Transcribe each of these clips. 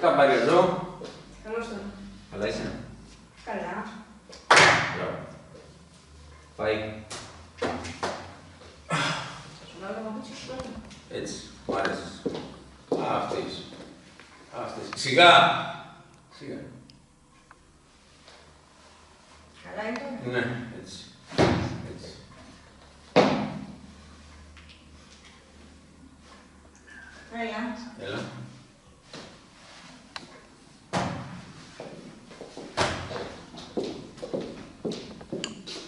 Καμπαριαζό. Καλώς το. Καλά είσαι. Καλά. Μπράβο. Πάει. Σου λέω να πούτσις πρώτα. Έτσι. Μ' αρέσεις. Αυτής. Αυτής. Σιγά. Σιγά. Καλά είναι τώρα. Ναι, έτσι. Έτσι. Έλα. Έλα.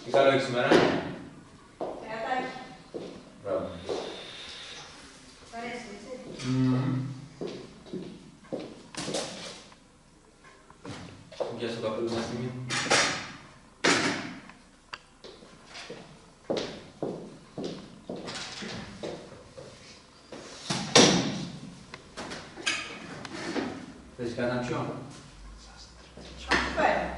Τι καλό έχεις σήμερα. Θεατάκι. Μπράβο. Σ' αρέσει, έτσι. Γεια σου καπέλο μια στιγμή. Θες κανένα πιο. Φέρε.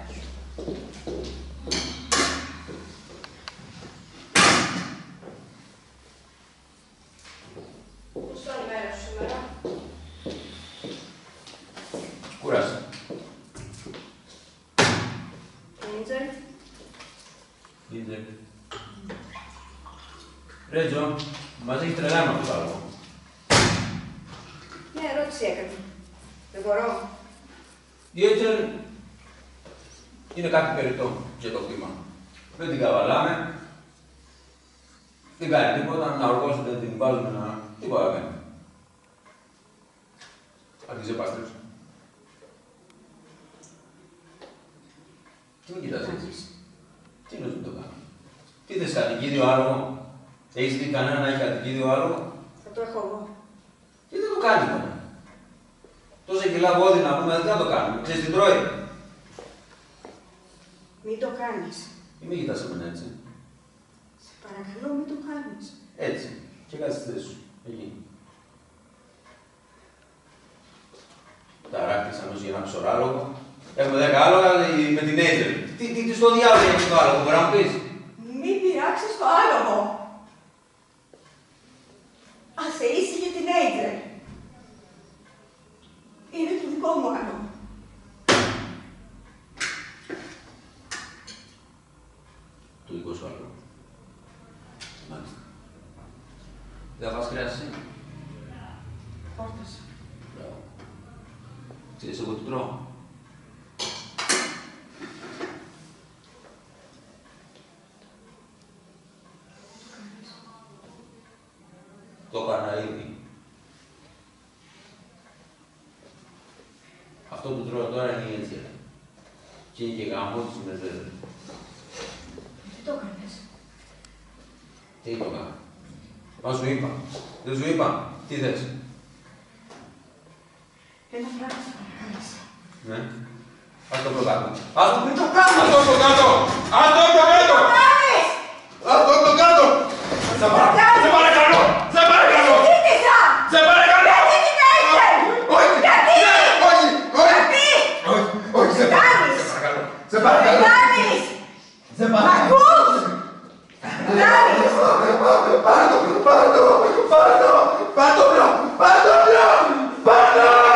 Πώς ήταν η μέρα σου σήμερα. Κούρασε. Ίντζερ. Είτε. Ρε Τζο, μας έχει τρελά με αυτό το άλλο. Μια ερώτηση έκανε. Δεν μπορώ. Η Έτζερ είναι κάτι περιττό για το κλίμα. Δεν την καβαλάμε. Δεν κάνει τίποτα, να οργώσετε, την βάζουμε να... Τίποτα δεν κάνει. Αρχίζει πάστρες. Τι με κοιτάς έτσι. Τι είναι να το κάνω. Τι θες κατοικίδιο άλογο. Έχεις δει κανένα να έχει κατοικίδιο άλογο. Θα το έχω εγώ. Τι δεν το κάνει τώρα. Τόσα κιλά βόδι να πούμε, δεν θα το κάνουμε. Ξέρεις τι τρώει. Μην το κάνεις. Μην κοιτάς εμένα έτσι. Σε παρακαλώ, μην το κάνεις. Έτσι. Και κάτσε στη θέση σου. Εκεί. Τα ράκτησα μέσα για ένα ψωράλογο. Έχουμε 10 άλογα με την Έτζερ. Τι στο διάβολο έχει το άλογο, μπορεί να μου πεις. Μην πειράξεις το άλογο. Άσε ίση για την Ίντζερ. Είναι το δικό μου άλογο. Το δικό σου άλογο. Μάλιστα. Δεν θα φας κρέας εσύ. Φόρτασε. Μπράβο. Ξέρεις εγώ τι τρώω. Το έκανα ήδη. Αυτό που τρώω τώρα είναι η Έτζερ. Και είναι και γαμό της με ζέζερ. Τι το έκανες. Τι το έκανα. Μα σου είπα. Δεν σου είπα. Τι θες. Ένα πράγμα θα παρακάλεσα. Ναι. Ας το προκάτω. Ας το πριν το κάνω. Ας το προκάτω. Ας το προκάτω. Ας το προκάτω. Σε παρακαλώ. Σε παρακαλώ. Ζήτησα! Σε παρακαλώ. Γιατί την Ίντζερ! Όχι. Γιατί! Όχι. Όχι. Γιατί! Όχι. Σε κάνεις! παρακαλώ. Σε Τι παρακαλώ. κάνεις! Σε Μ' παρακαλώ. ακούς! Τι κάνεις! Πάρ' το, μπρο, πάρ' το, μπρο, πάρ' το, μπρο.